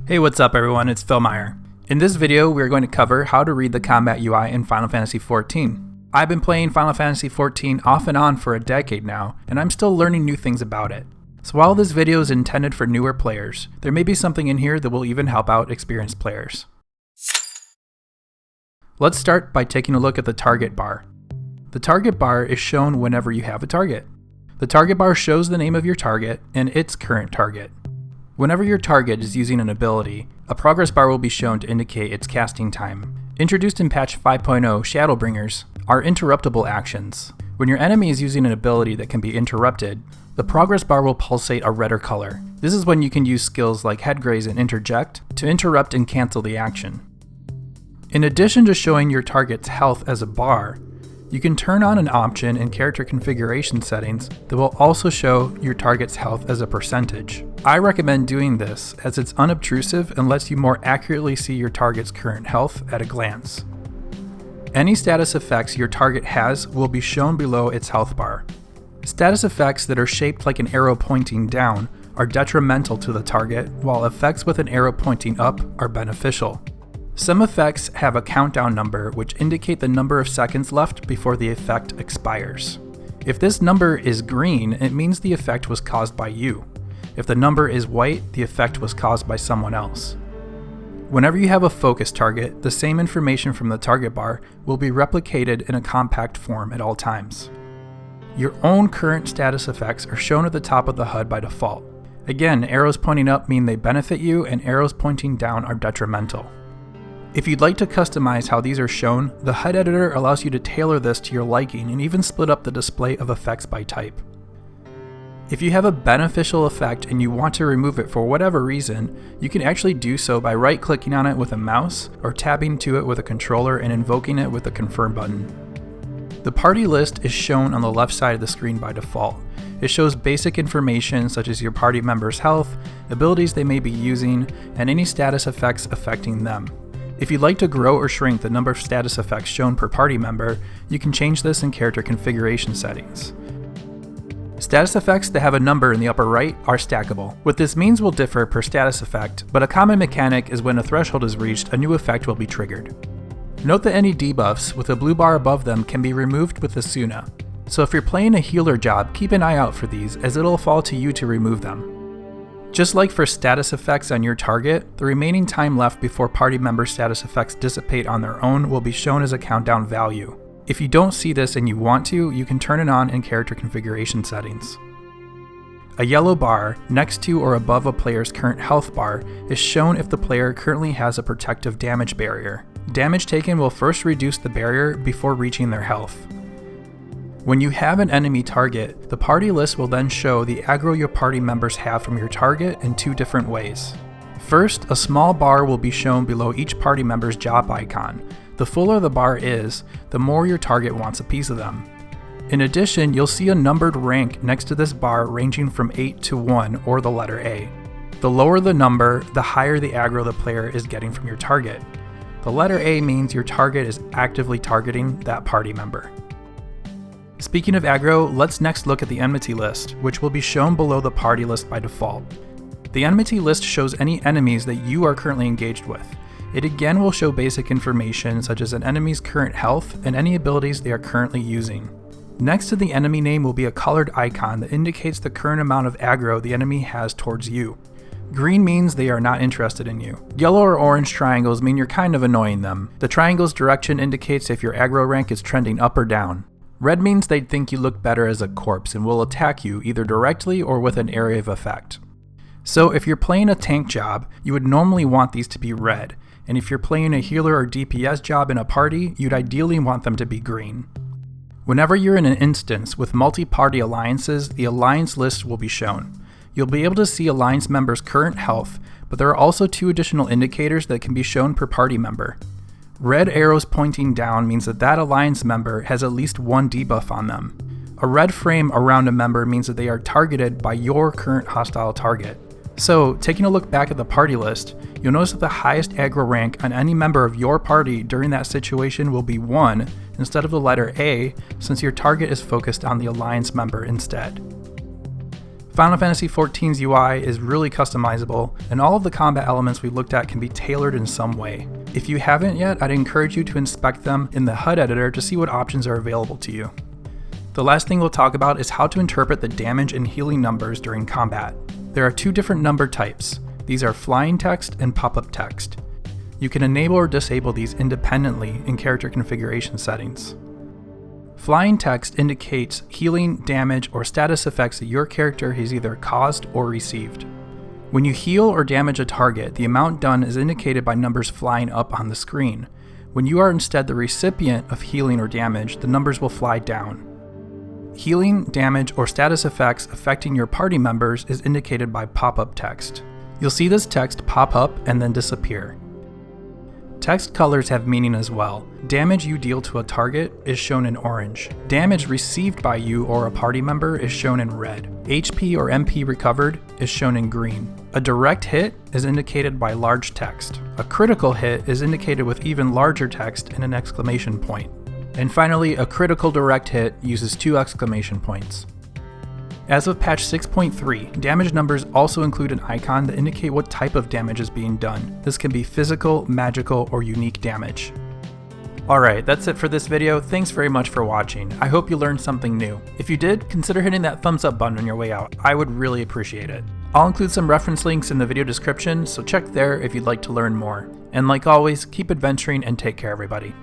Hey, what's up everyone, it's Phil Meyer. In this video, we're going to cover how to read the combat UI in Final Fantasy XIV. I've been playing Final Fantasy XIV off and on for a decade now, and I'm still learning new things about it. So while this video is intended for newer players, there may be something in here that will even help out experienced players. Let's start by taking a look at the target bar. The target bar is shown whenever you have a target. The target bar shows the name of your target and its current target. Whenever your target is using an ability, a progress bar will be shown to indicate its casting time. Introduced in patch 5.0 Shadowbringers are interruptible actions. When your enemy is using an ability that can be interrupted, the progress bar will pulsate a redder color. This is when you can use skills like Headgraze and Interject to interrupt and cancel the action. In addition to showing your target's health as a bar, you can turn on an option in character configuration settings that will also show your target's health as a percentage. I recommend doing this as it's unobtrusive and lets you more accurately see your target's current health at a glance. Any status effects your target has will be shown below its health bar. Status effects that are shaped like an arrow pointing down are detrimental to the target, while effects with an arrow pointing up are beneficial. Some effects have a countdown number which indicate the number of seconds left before the effect expires. If this number is green, it means the effect was caused by you. If the number is white, the effect was caused by someone else. Whenever you have a focus target, the same information from the target bar will be replicated in a compact form at all times. Your own current status effects are shown at the top of the HUD by default. Again, arrows pointing up mean they benefit you, and arrows pointing down are detrimental. If you'd like to customize how these are shown, the HUD editor allows you to tailor this to your liking and even split up the display of effects by type. If you have a beneficial effect and you want to remove it for whatever reason, you can actually do so by right-clicking on it with a mouse or tabbing to it with a controller and invoking it with the confirm button. The party list is shown on the left side of the screen by default. It shows basic information such as your party members' health, abilities they may be using, and any status effects affecting them. If you'd like to grow or shrink the number of status effects shown per party member, you can change this in character configuration settings. Status effects that have a number in the upper right are stackable. What this means will differ per status effect, but a common mechanic is when a threshold is reached, a new effect will be triggered. Note that any debuffs with a blue bar above them can be removed with the Suna. So if you're playing a healer job, keep an eye out for these, as it'll fall to you to remove them. Just like for status effects on your target, the remaining time left before party member status effects dissipate on their own will be shown as a countdown value. If you don't see this and you want to, you can turn it on in character configuration settings. A yellow bar next to or above a player's current health bar is shown if the player currently has a protective damage barrier. Damage taken will first reduce the barrier before reaching their health. When you have an enemy target, the party list will then show the aggro your party members have from your target in two different ways. First, a small bar will be shown below each party member's job icon. The fuller the bar is, the more your target wants a piece of them. In addition, you'll see a numbered rank next to this bar ranging from 8 to 1 or the letter A. The lower the number, the higher the aggro the player is getting from your target. The letter A means your target is actively targeting that party member. Speaking of aggro, let's next look at the Enmity list, which will be shown below the party list by default. The Enmity list shows any enemies that you are currently engaged with. It again will show basic information such as an enemy's current health and any abilities they are currently using. Next to the enemy name will be a colored icon that indicates the current amount of aggro the enemy has towards you. Green means they are not interested in you. Yellow or orange triangles mean you're kind of annoying them. The triangle's direction indicates if your aggro rank is trending up or down. Red means they'd think you look better as a corpse and will attack you either directly or with an area of effect. So if you're playing a tank job, you would normally want these to be red, and if you're playing a healer or DPS job in a party, you'd ideally want them to be green. Whenever you're in an instance with multi-party alliances, the alliance list will be shown. You'll be able to see alliance members' current health, but there are also two additional indicators that can be shown per party member. Red arrows pointing down means that alliance member has at least one debuff on them. A red frame around a member means that they are targeted by your current hostile target. So, taking a look back at the party list, you'll notice that the highest aggro rank on any member of your party during that situation will be 1 instead of the letter A, since your target is focused on the alliance member instead. Final Fantasy XIV's UI is really customizable, and all of the combat elements we looked at can be tailored in some way. If you haven't yet, I'd encourage you to inspect them in the HUD editor to see what options are available to you. The last thing we'll talk about is how to interpret the damage and healing numbers during combat. There are two different number types. These are flying text and pop-up text. You can enable or disable these independently in character configuration settings. Flying text indicates healing, damage, or status effects that your character has either caused or received. When you heal or damage a target, the amount done is indicated by numbers flying up on the screen. When you are instead the recipient of healing or damage, the numbers will fly down. Healing, damage, or status effects affecting your party members is indicated by pop-up text. You'll see this text pop up and then disappear. Text colors have meaning as well. Damage you deal to a target is shown in orange. Damage received by you or a party member is shown in red. HP or MP recovered is shown in green. A direct hit is indicated by large text. A critical hit is indicated with even larger text and an exclamation point. And finally, a critical direct hit uses 2 exclamation points. As of patch 6.3, damage numbers also include an icon that indicate what type of damage is being done. This can be physical, magical, or unique damage. Alright, that's it for this video. Thanks very much for watching. I hope you learned something new. If you did, consider hitting that thumbs up button on your way out. I would really appreciate it. I'll include some reference links in the video description, so check there if you'd like to learn more. And like always, keep adventuring and take care everybody.